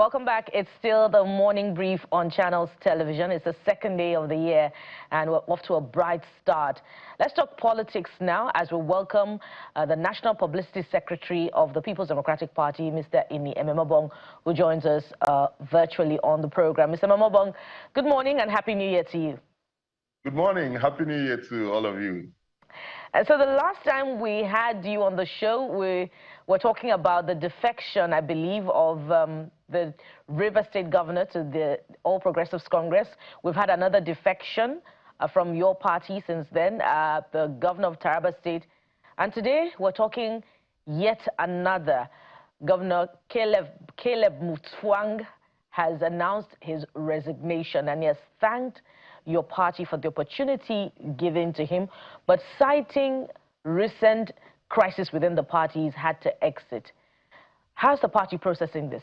Welcome back. It's still the morning brief on Channels Television. It's the second day of the year, and we're off to a bright start. Let's talk politics now as we welcome the National Publicity Secretary of the People's Democratic Party, Mr. Imi Ememobong, who joins us virtually on the program. Mr. Ememobong, good morning and Happy New Year to you. Good morning. Happy New Year to all of you. So the last time we had you on the show, we were talking about the defection, I believe, of the River State Governor to the All Progressives Congress. We've had another defection from your party since then, the Governor of Taraba State. And today we're talking yet another. Governor Caleb Mutfwang has announced his resignation, and he has thanked your party for the opportunity given to him, but citing recent crisis within the party, he's had to exit. How's the party processing this?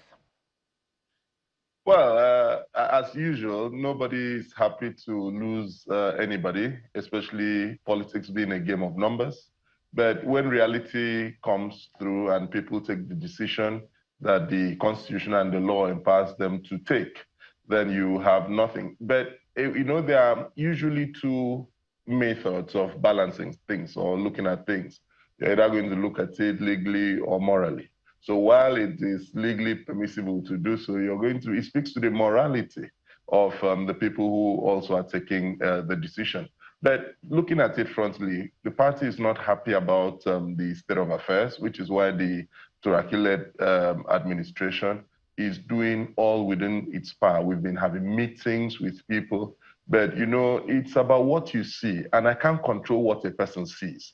Well, as usual, nobody is happy to lose anybody, especially politics being a game of numbers. But when reality comes through and people take the decision that the Constitution and the law empowers them to take, then you have nothing. But, you know, there are usually two methods of balancing things or looking at things. You're either going to look at it legally or morally. So while it is legally permissible to do so, it speaks to the morality of the people who also are taking the decision. But looking at it frontally, the party is not happy about the state of affairs, which is why the Turaki-led administration is doing all within its power. We've been having meetings with people, but you know, it's about what you see, and I can't control what a person sees.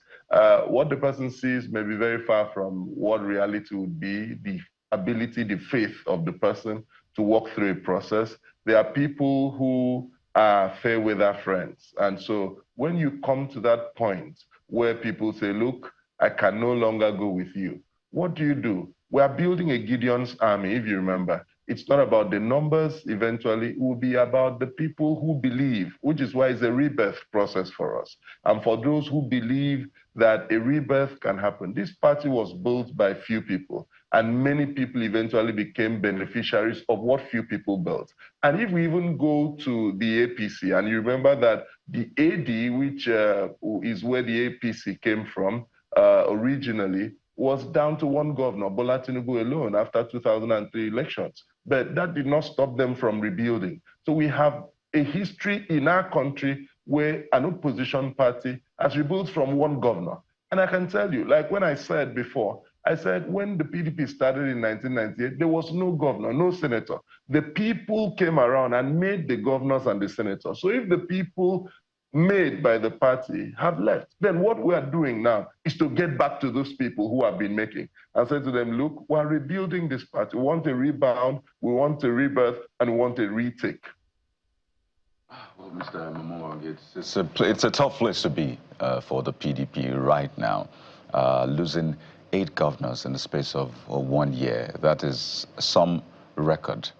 What the person sees may be very far from what reality would be, the ability, the faith of the person to walk through a process. There are people who are fair weather friends. And so when you come to that point where people say, look, I can no longer go with you, what do? We are building a Gideon's army, if you remember. It's not about the numbers eventually, it will be about the people who believe, which is why it's a rebirth process for us. And for those who believe that a rebirth can happen, this party was built by few people, and many people eventually became beneficiaries of what few people built. And if we even go to the APC, and you remember that the AD, which is where the APC came from originally, was down to one governor, Bola Tinubu alone, after 2003 elections. But that did not stop them from rebuilding. So we have a history in our country where an opposition party has rebuilt from one governor. And I can tell you, like when I said before, I said when the PDP started in 1998, there was no governor, no senator. The people came around and made the governors and the senators. So if the people made by the party have left, then what we are doing now is to get back to those people who have been making and say to them, look, we're rebuilding this party. We want a rebound, we want a rebirth, and we want a retake. Well, Mr. Ememobong, it's a tough place to be for the PDP right now, losing 8 governors in the space of 1 year. That is some record,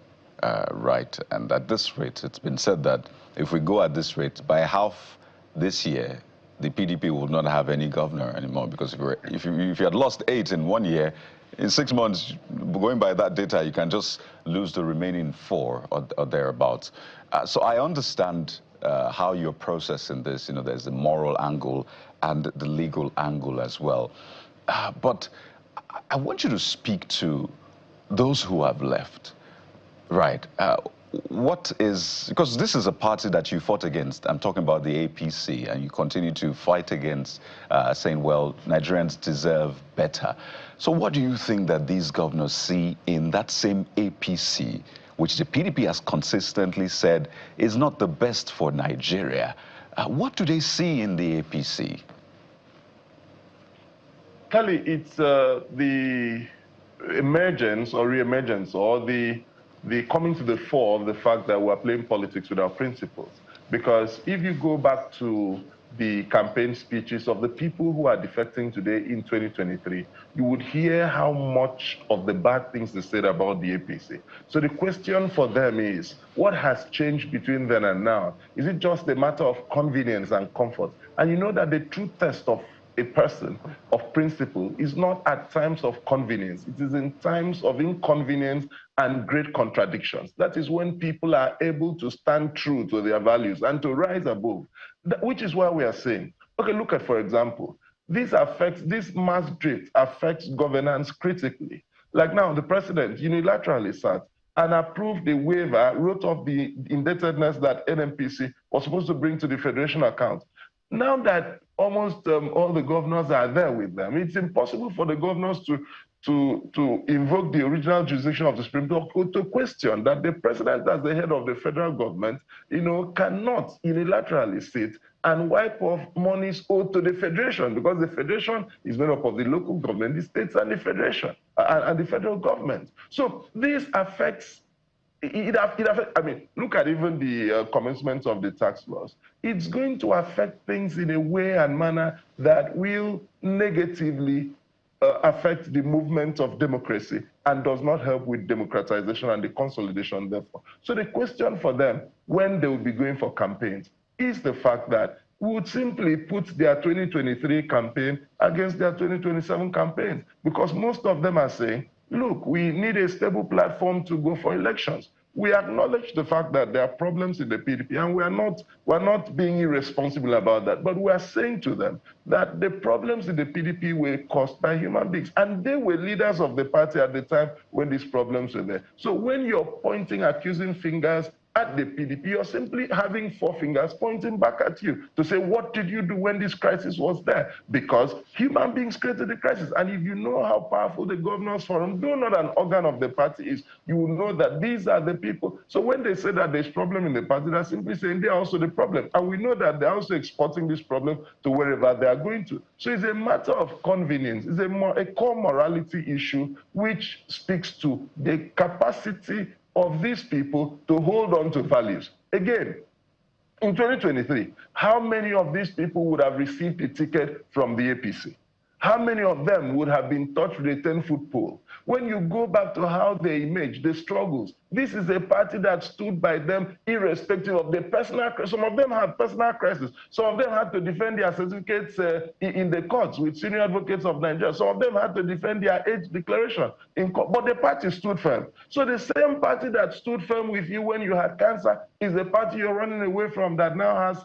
right? And at this rate, it's been said that if we go at this rate, by half this year, the PDP will not have any governor anymore, because if you had lost 8 in 1 year, in 6 months, going by that data, you can just lose the remaining 4 or thereabouts. So I understand how you're processing this. You know, there's the moral angle and the legal angle as well. But I want you to speak to those who have left, right? Because this is a party that you fought against. I'm talking about the APC, and you continue to fight against, saying, well, Nigerians deserve better. So what do you think that these governors see in that same APC, which the PDP has consistently said is not the best for Nigeria? What do they see in the APC? Kelly, it's the emergence or re-emergence or the coming to the fore of the fact that we're playing politics without principles. Because if you go back to the campaign speeches of the people who are defecting today in 2023, you would hear how much of the bad things they said about the APC. So the question for them is, what has changed between then and now? Is it just a matter of convenience and comfort? And you know that the true test of a person of principle is not at times of convenience. It is in times of inconvenience and great contradictions. That is when people are able to stand true to their values and to rise above, which is why we are saying, okay, look at, for example, this mass drift affects governance critically. Like now, the president unilaterally sat and approved the waiver, wrote off the indebtedness that NMPC was supposed to bring to the federation account. Now that almost all the governors are there with them, it's impossible for the governors to invoke the original jurisdiction of the Supreme Court to question that the president, as the head of the federal government, cannot unilaterally sit and wipe off monies owed to the federation, because the federation is made up of the local government, the states, and the federation, and the federal government. So this affects. I mean, look at even the commencement of the tax laws. It's going to affect things in a way and manner that will negatively affect the movement of democracy and does not help with democratization and the consolidation, therefore. So the question for them, when they will be going for campaigns, is the fact that we would simply put their 2023 campaign against their 2027 campaign, because most of them are saying, look, we need a stable platform to go for elections. We acknowledge the fact that there are problems in the PDP, and we're not being irresponsible about that. But we are saying to them that the problems in the PDP were caused by human beings, and they were leaders of the party at the time when these problems were there. So when you're pointing accusing fingers at the PDP, you're simply having four fingers pointing back at you to say, what did you do when this crisis was there? Because human beings created the crisis. And if you know how powerful the Governors Forum, though not an organ of the party, is, you will know that these are the people. So when they say that there's problem in the party, they're simply saying they're also the problem. And we know that they're also exporting this problem to wherever they are going to. So it's a matter of convenience. It's a core morality issue which speaks to the capacity of these people to hold on to values. Again, in 2023, how many of these people would have received a ticket from the APC? How many of them would have been touched with a 10-foot pole? When you go back to how they emerged, the struggles, this is a party that stood by them irrespective of their personal crisis. Some of them had personal crises. Some of them had to defend their certificates in the courts with senior advocates of Nigeria. Some of them had to defend their age declaration in court. But the party stood firm. So the same party that stood firm with you when you had cancer is the party you're running away from that now has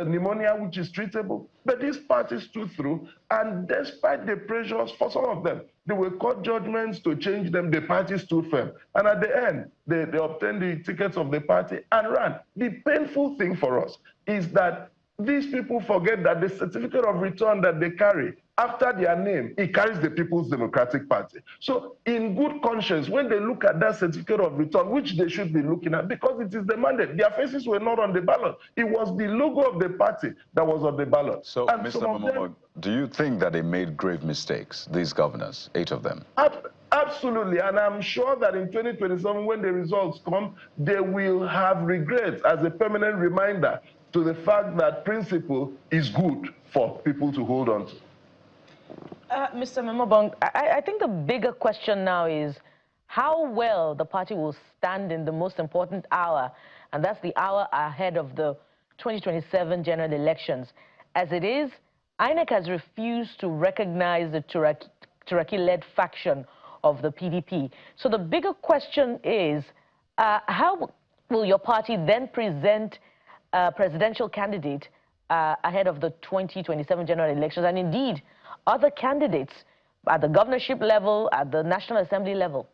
pneumonia, which is treatable. But this party stood through, and despite the pressures for some of them, there were court judgments to change them, the party stood firm. And at the end, they obtained the tickets of the party and ran. The painful thing for us is that these people forget that the certificate of return that they carry, after their name, it carries the People's Democratic Party. So in good conscience, when they look at that certificate of return, which they should be looking at, because it is the mandate, their faces were not on the ballot. It was the logo of the party that was on the ballot. So, and Mr. Momomo, do you think that they made grave mistakes, these governors, 8 of them? Absolutely, and I'm sure that in 2027, when the results come, they will have regrets as a permanent reminder to the fact that principle is good for people to hold on to. Mr. Memobong, I think the bigger question now is how well the party will stand in the most important hour, and that's the hour ahead of the 2027 general elections. As it is, INEC has refused to recognize the Turaki-led faction of the PDP. So the bigger question is, how will your party then present a presidential candidate ahead of the 2027 general elections, and indeed other candidates at the governorship level, at the National Assembly level?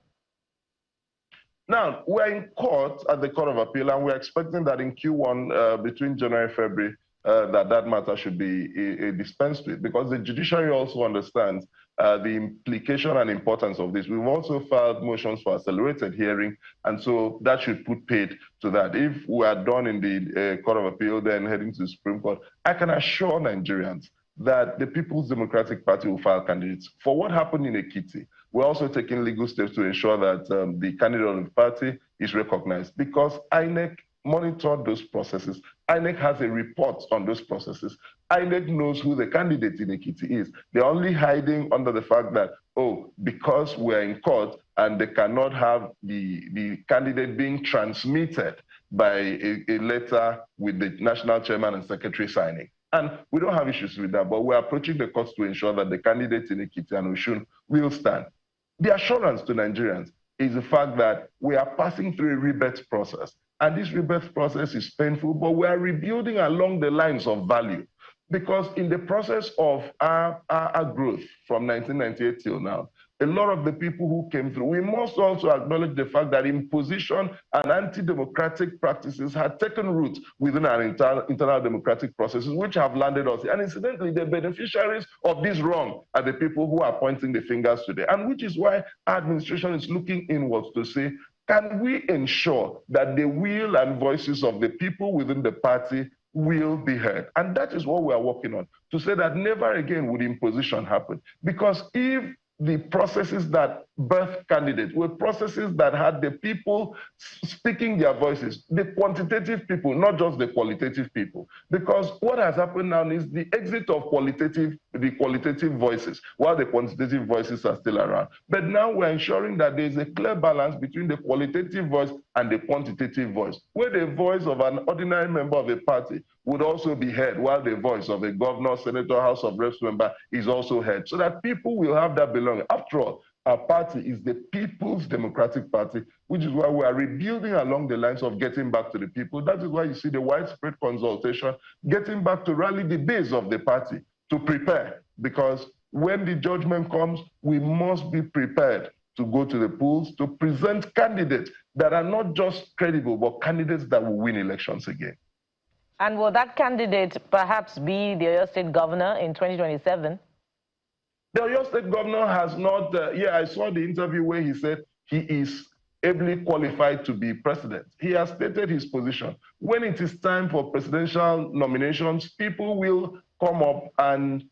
Now, we're in court at the Court of Appeal, and we're expecting that in Q1, between January and February, that matter should be dispensed with, because the judiciary also understands the implication and importance of this. We've also filed motions for accelerated hearing, and so that should put paid to that. If we are done in the Court of Appeal, then heading to the Supreme Court, I can assure Nigerians that the People's Democratic Party will file candidates. For what happened in Ekiti, we're also taking legal steps to ensure that the candidate of the party is recognized, because INEC monitored those processes. INEC has a report on those processes. INEC knows who the candidate in Ekiti is. They're only hiding under the fact that, oh, because we're in court and they cannot have the candidate being transmitted by a letter with the national chairman and secretary signing. And we don't have issues with that, but we're approaching the courts to ensure that the candidates in Ekiti and Osun will stand. The assurance to Nigerians is the fact that we are passing through a rebirth process. And this rebirth process is painful, but we are rebuilding along the lines of value. Because in the process of our growth from 1998 till now, a lot of the people who came through, we must also acknowledge the fact that imposition and anti-democratic practices had taken root within our internal democratic processes, which have landed us. And incidentally, the beneficiaries of this wrong are the people who are pointing the fingers today. And which is why our administration is looking inwards to say, can we ensure that the will and voices of the people within the party will be heard? And that is what we are working on, to say that never again would imposition happen. Because if the processes that birthed candidates were processes that had the people speaking their voices, the quantitative people, not just the qualitative people. Because what has happened now is the exit of the qualitative voices, while the quantitative voices are still around. But now we're ensuring that there is a clear balance between the qualitative voice and the quantitative voice, where the voice of an ordinary member of a party would also be heard, while the voice of a governor, senator, House of Reps member is also heard, so that people will have that belonging. After all, our party is the People's Democratic Party, which is why we are rebuilding along the lines of getting back to the people. That is why you see the widespread consultation, getting back to rally the base of the party to prepare. Because when the judgment comes, we must be prepared to go to the polls to present candidates that are not just credible, but candidates that will win elections again. And will that candidate perhaps be the Oyo State governor in 2027? The Oyo State governor has not, I saw the interview where he said he is ably qualified to be president. He has stated his position. When it is time for presidential nominations, people will come up and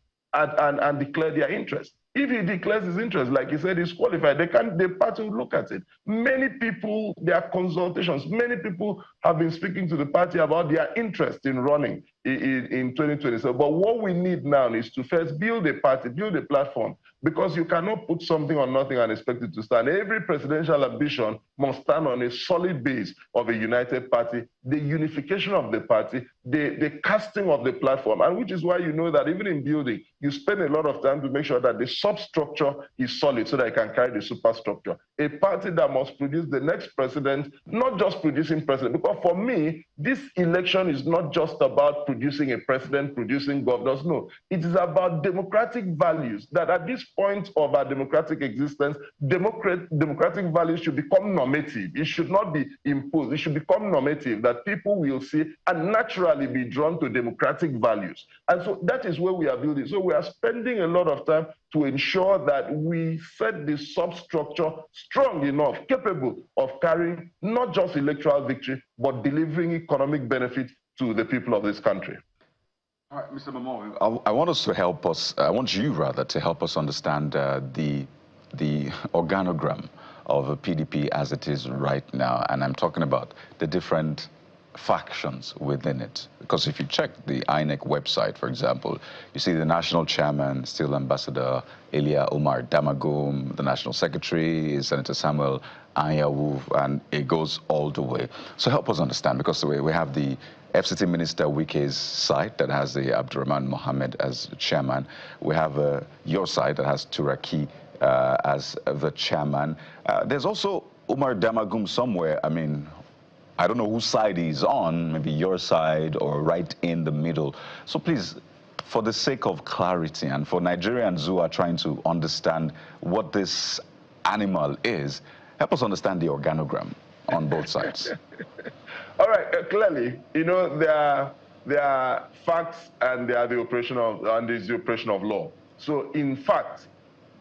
declare their interest. If he declares his interest, like he said, he's qualified, the party will look at it. Many people, there are consultations, many people have been speaking to the party about their interest in running in 2027. But what we need now is to first build a party, build a platform, because you cannot put something on nothing and expect it to stand. Every presidential ambition must stand on a solid base of a united party, the unification of the party, the casting of the platform, and which is why you know that even in building, you spend a lot of time to make sure that the substructure is solid so that it can carry the superstructure. A party that must produce the next president, not just producing president, because for me, this election is not just about producing a president, producing governors. No, it is about democratic values, that at this point of our democratic existence, democratic values should become normative. It should not be imposed. It should become normative, that people will see and naturally be drawn to democratic values. And so that is where we are building. So we are spending a lot of time to ensure that we set the substructure strong enough, capable of carrying not just electoral victory, but delivering economic benefit to the people of this country. All right, Mr. Momoh, I want you rather to help us understand the organogram of a PDP as it is right now. And I'm talking about the different factions within it. Because if you check the INEC website, for example, you see the national chairman, still Ambassador Elia Omar Damagum, the national secretary is Senator Samuel Anyawu, and it goes all the way. So help us understand, because we have the FCT Minister Wike's side that has the Abdurrahman Mohammed as chairman. We have your side that has Turaki as the chairman. There's also Umar Damagum somewhere. I mean, I don't know whose side he's on, maybe your side or right in the middle. So please, for the sake of clarity and for Nigerians who are trying to understand what this animal is, help us understand the organogram on both sides. All right, clearly, you know, there are facts and there are the operation of law. So in fact,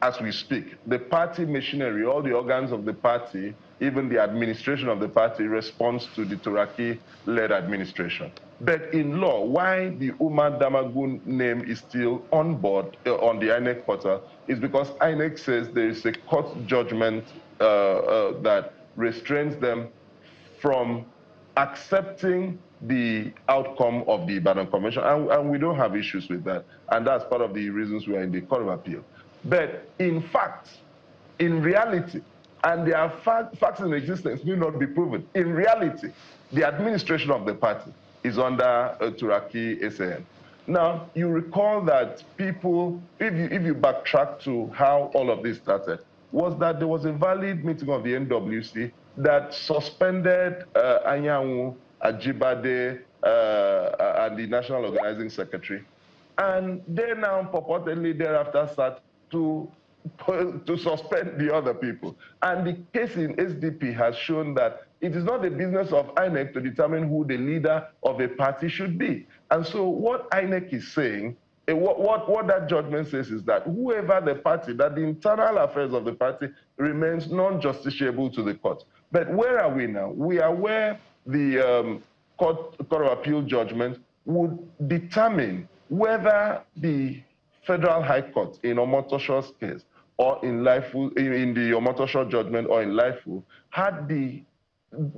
as we speak, the party machinery, all the organs of the party, even the administration of the party responds to the Turaki-led administration. But in law, why the Umar Damagum name is still on board on the INEC portal is because INEC says there is a court judgment that restrains them from accepting the outcome of the Ibadan Convention, and we don't have issues with that. And that's part of the reasons we are in the Court of Appeal. But in fact, in reality, and there are facts in existence need not be proven. In reality, the administration of the party is under Turaki SAN. Now, you recall that people, if you backtrack to how all of this started, was that there was a valid meeting of the NWC that suspended Anyanwu, Ajibade, and the National Organizing Secretary. And they now purportedly thereafter start to suspend the other people. And the case in SDP has shown that it is not the business of INEC to determine who the leader of a party should be. And so what INEC is saying, what that judgment says is that whoever the party, that the internal affairs of the party remains non-justiciable to the court. But where are we now? We are where the Court of Appeal judgment would determine whether the Federal High Court in Omotosho's case or in the Omotosho judgment or in Laifu had the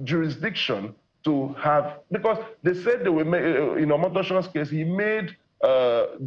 jurisdiction to have, because they said they were in Omotosho's case, he made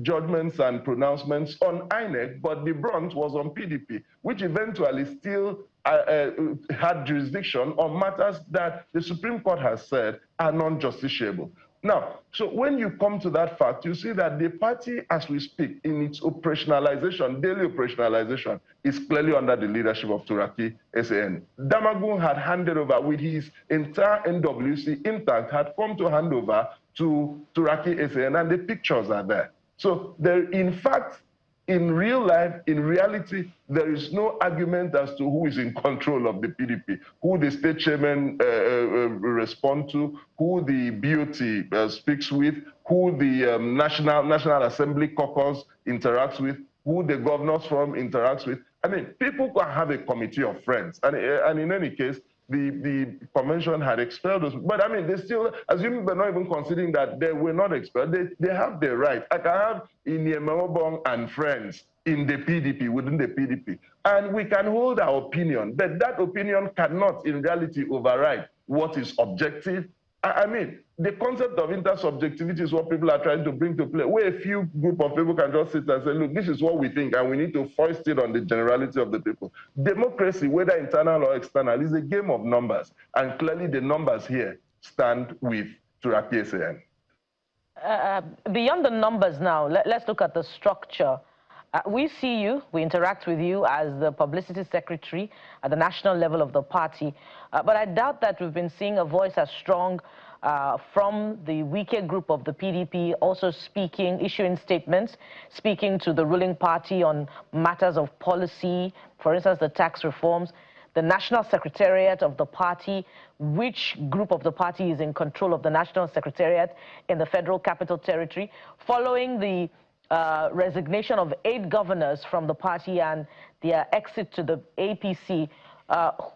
judgments and pronouncements on INEC, but the brunt was on PDP, which eventually still had jurisdiction on matters that the Supreme Court has said are non-justiciable. Now, so when you come to that fact, you see that the party, as we speak, in its operationalization, daily operationalization, is clearly under the leadership of Turaki SAN. Damagun had handed over with his entire NWC intact, had come to hand over to Turaki SAN, and the pictures are there. So there, in fact, in real life, in reality, there is no argument as to who is in control of the PDP, who the state chairman respond to, who the BOT speaks with, who the National Assembly caucus interacts with, who the governors forum interacts with. I mean, people can have a committee of friends, and in any case, the convention had expelled us. But I mean, they still, assuming they're not even considering that they were not expelled, they have the right. I can have Inyemobong and friends in the PDP, within the PDP. And we can hold our opinion, but that opinion cannot in reality override what is objective. I mean, the concept of intersubjectivity is what people are trying to bring to play, where a few group of people can just sit and say, look, this is what we think, and we need to foist it on the generality of the people. Democracy, whether internal or external, is a game of numbers, and clearly the numbers here stand with Turaki SAN. Beyond the numbers now, let's look at the structure. We see you, we interact with you as the publicity secretary at the national level of the party, but I doubt that we've been seeing a voice as strong from the weaker group of the PDP, also speaking, issuing statements, speaking to the ruling party on matters of policy, for instance, the tax reforms. The national secretariat of the party, which group of the party is in control of the national secretariat in the Federal Capital Territory, following the resignation of 8 governors from the party and their exit to the APC,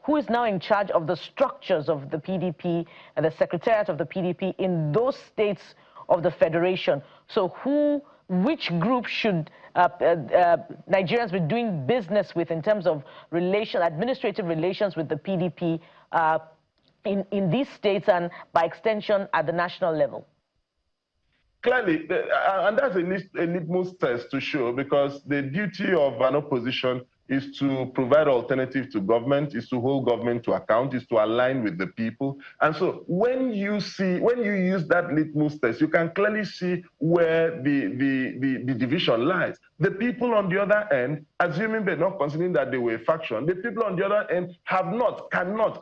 who is now in charge of the structures of the PDP and the secretariat of the PDP in those states of the federation. So which group should Nigerians be doing business with in terms of administrative relations with the PDP in these states and by extension at the national level? Clearly, and that's a litmus test to show, because the duty of an opposition is to provide alternative to government, is to hold government to account, is to align with the people. And so when you use that litmus test, you can clearly see where the division lies. The people on the other end, assuming they're not considering that they were a faction, the people on the other end cannot,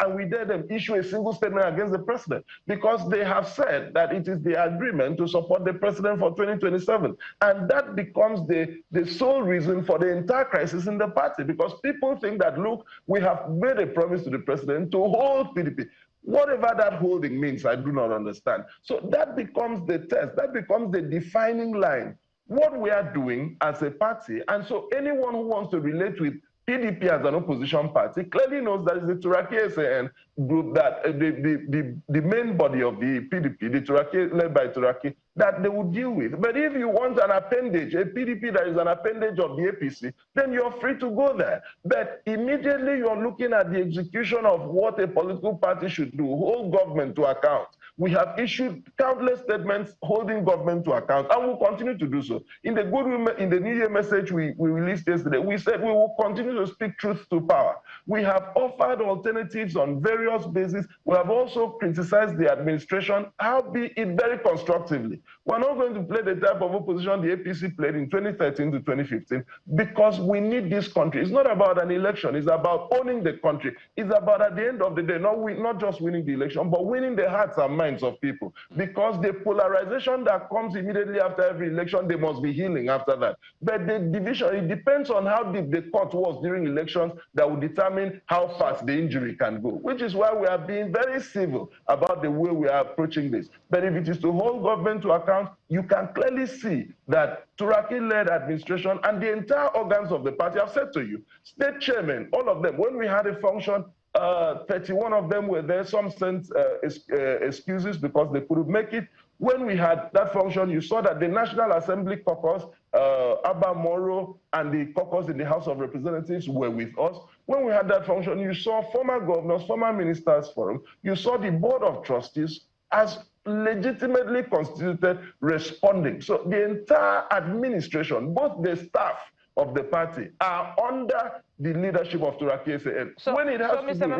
and we dare them issue a single statement against the president, because they have said that it is the agreement to support the president for 2027. And that becomes the sole reason for the entire crisis in the party, because people think that, look, we have made a promise to the president to hold PDP. Whatever that holding means, I do not understand. So that becomes the test, that becomes the defining line, what we are doing as a party. And so anyone who wants to relate with PDP as an opposition party clearly knows that it's the Turaki SAN group, that the main body of the PDP, the Turaki, led by Turaki, that they would deal with. But if you want an appendage, a PDP that is an appendage of the APC, then you're free to go there. But immediately you're looking at the execution of what a political party should do, hold government to account. We have issued countless statements holding government to account, and we'll continue to do so. In the New Year message we released yesterday, we said we will continue to speak truth to power. We have offered alternatives on various bases. We have also criticized the administration, albeit very constructively. party. We're not going to play the type of opposition the APC played in 2013 to 2015 because we need this country. It's not about an election. It's about owning the country. It's about, at the end of the day, not just winning the election, but winning the hearts and minds of people. Because the polarization that comes immediately after every election, they must be healing after that. But the division, it depends on how deep the cut was during elections that will determine how fast the injury can go, which is why we are being very civil about the way we are approaching this. But if it is to hold government to account, you can clearly see that Turaki-led administration and the entire organs of the party have said to you, state chairmen, all of them, when we had a function, 31 of them were there. Some sent excuses because they couldn't make it. When we had that function, you saw that the National Assembly caucus, Abba Moro, and the caucus in the House of Representatives were with us. When we had that function, you saw former governors, former ministers forum. You saw the Board of Trustees as legitimately constituted responding. So the entire administration, both the staff of the party, are under the leadership of Turaki SAN. So when it has to do,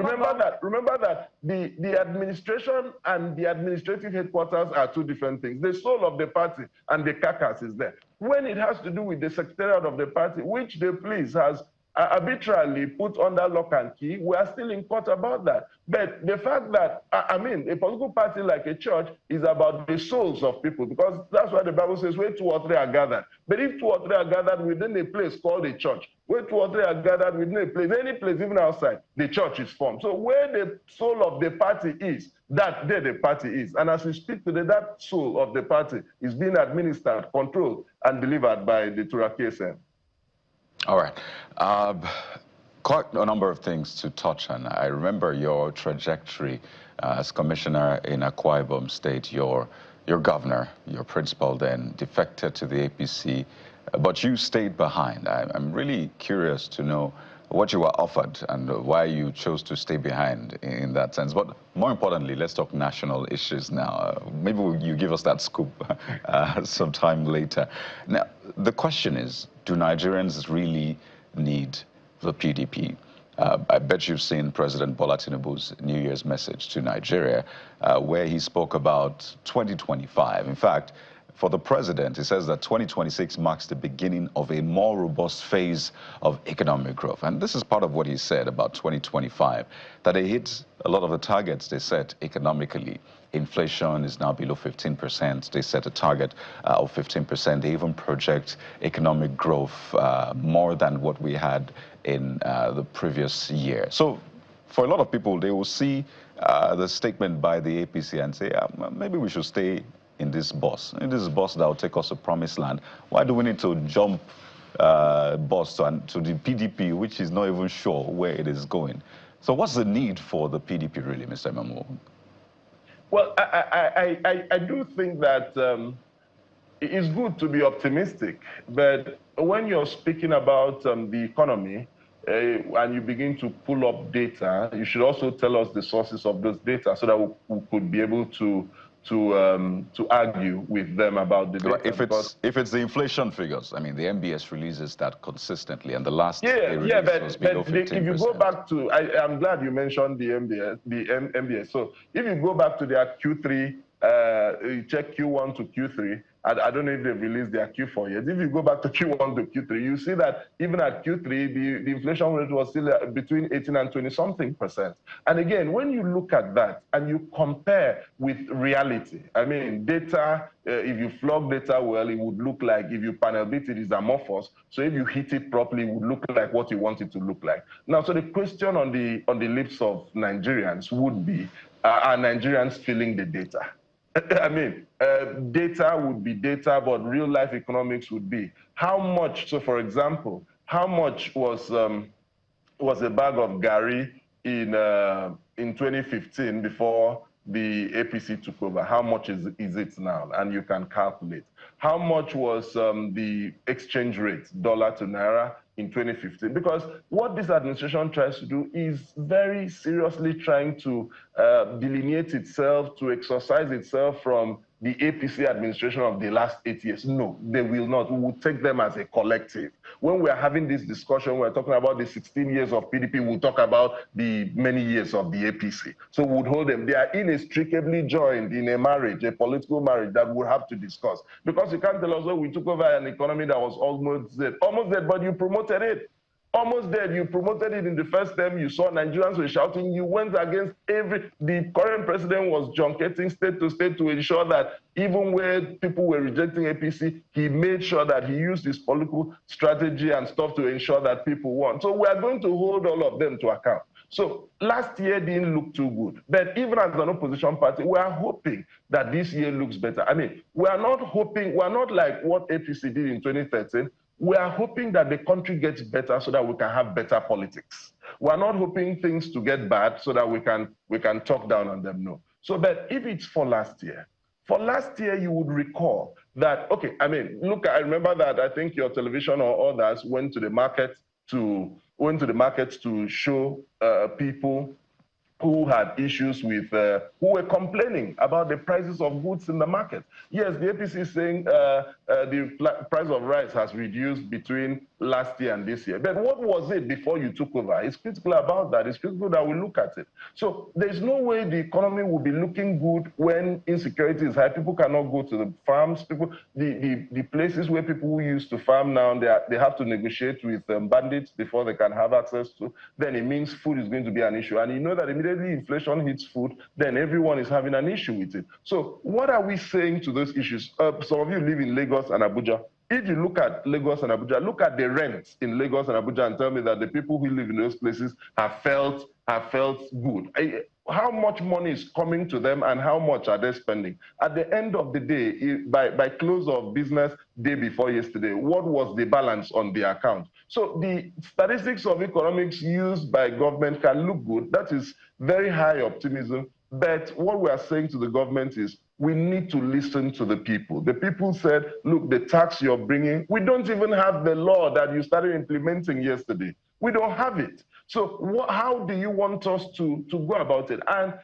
remember that the administration and the administrative headquarters are two different things. The soul of the party and the carcass is there. When it has to do with the secretariat of the party, which the police has arbitrarily put under lock and key, we are still in court about that. But the fact that, I mean, a political party like a church is about the souls of people, because that's why the Bible says where two or three are gathered. But if two or three are gathered within a place called a church, where two or three are gathered within a place, any place, even outside, the church is formed. So where the soul of the party is, that there the party is. And as we speak today, that soul of the party is being administered, controlled, and delivered by the Turaki SAN. All right. Quite a number of things to touch on. I remember your trajectory as commissioner in Akwa Ibom State. Your governor, your principal then, defected to the APC, but you stayed behind. I'm really curious to know what you were offered and why you chose to stay behind in that sense. But more importantly, let's talk national issues now. Maybe you give us that scoop sometime later. Now, the question is, do Nigerians really need the PDP? I bet you've seen President Bola Tinubu's New Year's message to Nigeria, where he spoke about 2025. In fact, for the president, he says that 2026 marks the beginning of a more robust phase of economic growth. And this is part of what he said about 2025, that it hits a lot of the targets they set economically. Inflation is now below 15%. They set a target of 15%. They even project economic growth more than what we had in the previous year. So for a lot of people, they will see the statement by the APC and say, maybe we should stay in this bus that will take us to promised land. Why do we need to jump bus to the PDP, which is not even sure where it is going? So what's the need for the PDP really, Mr. Mamo? Well, I do think that it's good to be optimistic, but when you're speaking about the economy and you begin to pull up data, you should also tell us the sources of those data so that we could be able to argue with them about the data. Right. If it's the inflation figures, I mean, the MBS releases that consistently, and the last but if you go back to, I'm glad you mentioned the MBS. So if you go back to their Q3, you check Q1 to Q3. I don't know if they've released their Q4 yet. If you go back to Q1 to Q3, you see that even at Q3, the inflation rate was still between 18 and 20-something%. And again, when you look at that and you compare with reality, I mean, data, if you flog data well, it would look like, if you panel beat it, is amorphous. So if you hit it properly, it would look like what you want it to look like. Now, so the question on the lips of Nigerians would be, are Nigerians feeling the data? I mean, data would be data, but real life economics would be how much. So, for example, how much was a bag of Gary in 2015 before the APC took over? How much is it now? And you can calculate. How much was the exchange rate, dollar to naira, in 2015? Because what this administration tries to do is very seriously trying to delineate itself, to exorcise itself from the APC administration of the last 8 years. No, they will not. We will take them as a collective. When we are having this discussion, we're talking about the 16 years of PDP, we'll talk about the many years of the APC. So we would hold them. They are inextricably joined in a marriage, a political marriage that we'll have to discuss. Because you can't tell us, well, we took over an economy that was almost dead, but you promoted it. Almost dead. You promoted it in the first term. You saw Nigerians were shouting. You went against the current president was junketing state to state to ensure that even where people were rejecting APC, he made sure that he used his political strategy and stuff to ensure that people won. So we are going to hold all of them to account. So last year didn't look too good. But even as an opposition party, we are hoping that this year looks better. I mean, we are not hoping, we are not like what APC did in 2013. We are hoping that the country gets better so that we can have better politics. We're not hoping things to get bad so that we can talk down on them, no. So, but if it's for last year you would recall that, okay, I mean, look, I remember that I think your television or others went to the market to show people who had issues with, who were complaining about the prices of goods in the market. Yes, the APC is saying the price of rice has reduced between last year and this year. But what was it before you took over? It's critical about that. It's critical that we look at it. So there's no way the economy will be looking good when insecurity is high. People cannot go to the farms. People, the places where people used to farm now, they have to negotiate with bandits before they can have access to. Then it means food is going to be an issue. And you know that immediately inflation hits food, then everyone is having an issue with it. So what are we saying to those issues? Some of you live in Lagos and Abuja. If you look at Lagos and Abuja, look at the rents in Lagos and Abuja and tell me that the people who live in those places have felt good. How much money is coming to them and how much are they spending? At the end of the day, by close of business day before yesterday, what was the balance on the account? So the statistics of economics used by government can look good. That is very high optimism. But what we are saying to the government is we need to listen to the people. The people said, look, the tax you're bringing, we don't even have the law that you started implementing yesterday. We don't have it. So how do you want us to go about it? And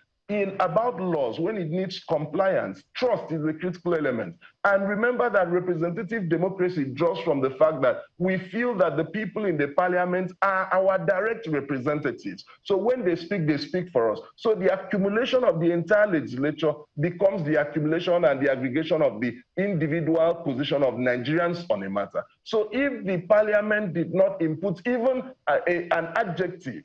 about laws, when it needs compliance, trust is a critical element. And remember that representative democracy draws from the fact that we feel that the people in the parliament are our direct representatives. So when they speak for us. So the accumulation of the entire legislature becomes the accumulation and the aggregation of the individual position of Nigerians on a matter. So if the parliament did not input even an adjective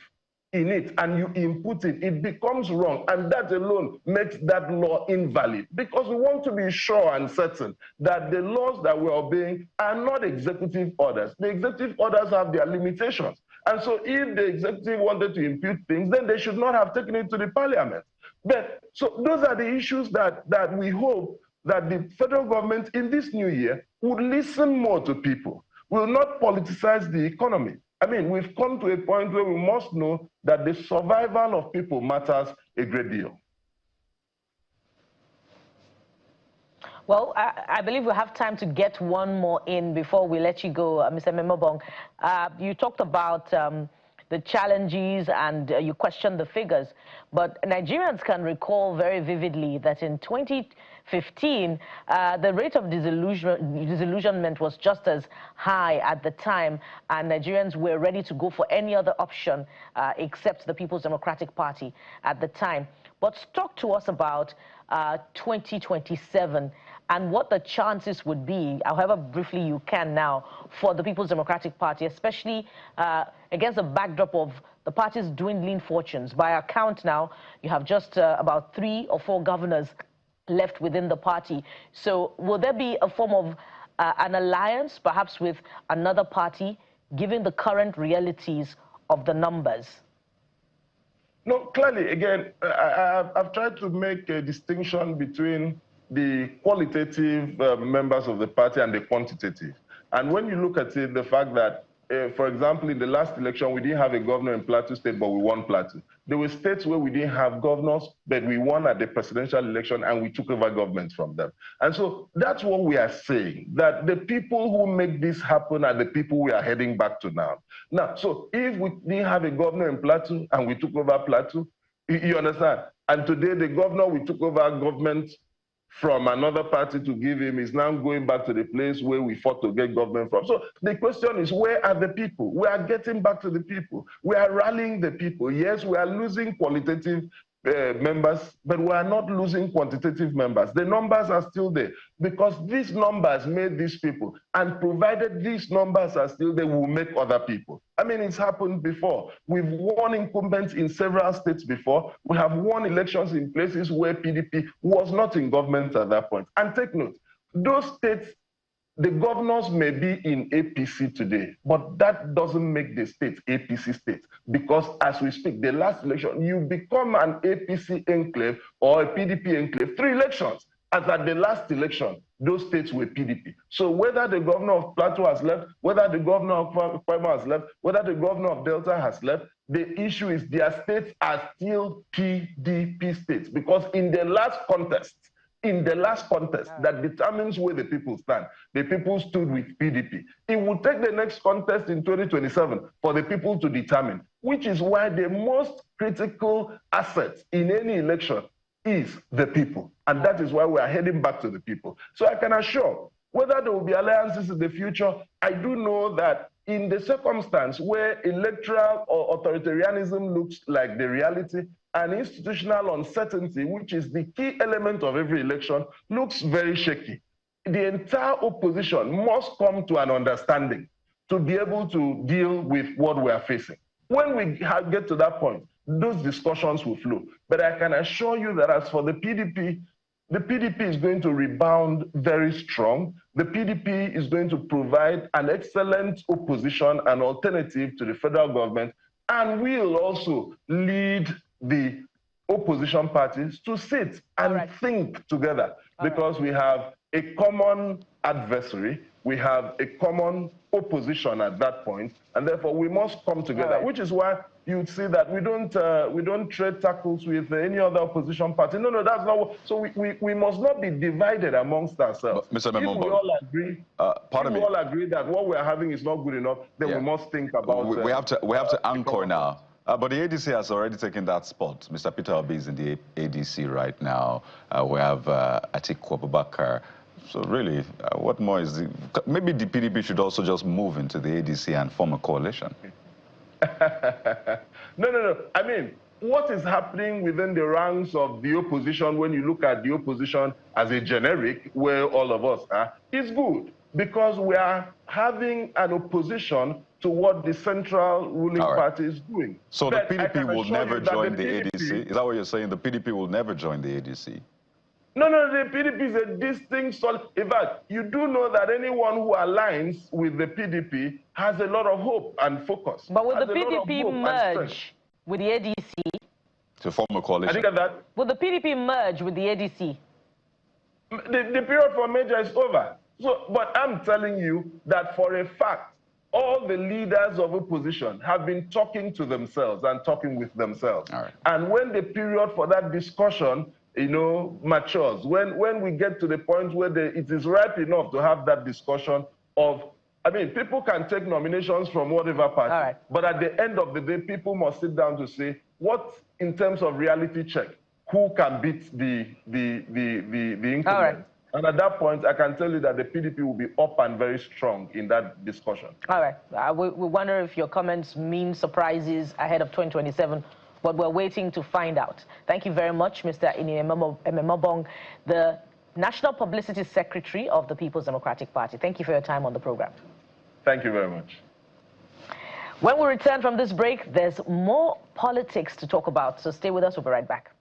in it and you input it, it becomes wrong, and that alone makes that law invalid, because we want to be sure and certain that the laws that we're obeying are not executive orders. The executive orders have their limitations, and so if the executive wanted to impute things, then they should not have taken it to the parliament. But so those are the issues that we hope that the federal government in this new year would listen more to people, will not politicize the economy. I mean, we've come to a point where we must know that the survival of people matters a great deal. Well, I believe we have time to get one more in before we let you go, Mr. Memobong. You talked about the challenges and you questioned the figures, but Nigerians can recall very vividly that in 2015, the rate of disillusionment was just as high at the time, and Nigerians were ready to go for any other option except the People's Democratic Party at the time. But talk to us about 2027 and what the chances would be, however briefly you can now, for the People's Democratic Party, especially against the backdrop of the party's dwindling fortunes. By our count now, you have just about 3 or 4 governors left within the party. So will there be a form of an alliance, perhaps with another party, given the current realities of the numbers? No, clearly, again, I've tried to make a distinction between the qualitative members of the party and the quantitative. And when you look at it, the fact that, for example, in the last election, we didn't have a governor in Plateau State, but we won Plateau. There were states where we didn't have governors, but we won at the presidential election and we took over government from them. And so that's what we are saying, that the people who make this happen are the people we are heading back to now. Now, so if we didn't have a governor in Plateau and we took over Plateau, you understand? And today the governor, we took over government from another party to give him is now going back to the place where we fought to get government from. So the question is, where are the people? We are getting back to the people. We are rallying the people. Yes, we are losing qualitative members, but we are not losing quantitative members. The numbers are still there because these numbers made these people, and provided these numbers are still there, will make other people. I mean, it's happened before. We've won incumbents in several states before. We have won elections in places where PDP was not in government at that point. And take note, those states, the governors may be in APC today, but that doesn't make the state APC state, because as we speak, the last election, you become an APC enclave or a PDP enclave 3 elections. As at the last election, those states were PDP. So whether the governor of Plateau has left, whether the governor of Kwara has left, whether the governor of Delta has left, the issue is their states are still PDP states, because in the last contest, that determines where the people stand, the people stood with PDP. It will take the next contest in 2027 for the people to determine, which is why the most critical asset in any election is the people. And that is why we are heading back to the people. So I can assure, whether there will be alliances in the future, I do know that in the circumstance where electoral or authoritarianism looks like the reality, and institutional uncertainty, which is the key element of every election, looks very shaky. The entire opposition must come to an understanding to be able to deal with what we are facing. When we get to that point, those discussions will flow. But I can assure you that as for the PDP is going to rebound very strong. The PDP is going to provide an excellent opposition, an alternative to the federal government, and will also lead the opposition parties to sit and think together, because we have a common adversary, we have a common opposition at that point, and therefore we must come together, which is why you'd see that we don't trade tackles with any other opposition party. No, that's not what. So we must not be divided amongst ourselves. But, Mr. Memombo, if we all agree, all agree that what we're having is not good enough, then we must think about. We have to anchor now. But the ADC has already taken that spot. Mr. Peter Obi is in the ADC right now. We have Atiku Abubakar. So really, what more is maybe the PDP should also just move into the ADC and form a coalition. No. I mean, what is happening within the ranks of the opposition, when you look at the opposition as a generic, where all of us are, is good, because we are having an opposition to what the central ruling party is doing. So but the PDP will never join the ADC? Is that what you're saying? The PDP will never join the ADC? No, the PDP is a distinct solid. In fact, you do know that anyone who aligns with the PDP has a lot of hope and focus. But will the PDP merge with the ADC? To form a coalition? I think that. Will the PDP merge with the ADC? The period for merger is over. So, but I'm telling you that for a fact, all the leaders of opposition have been talking to themselves and talking with themselves. And when the period for that discussion, matures, when we get to the point where it is ripe enough to have that discussion of, I mean, people can take nominations from whatever party, but at the end of the day, people must sit down to say, what, in terms of reality check, who can beat the incumbent? And at that point, I can tell you that the PDP will be up and very strong in that discussion. All right. We wonder if your comments mean surprises ahead of 2027, but we're waiting to find out. Thank you very much, Mr. Ememobong, the National Publicity Secretary of the People's Democratic Party. Thank you for your time on the program. Thank you very much. When we return from this break, there's more politics to talk about, so stay with us. We'll be right back.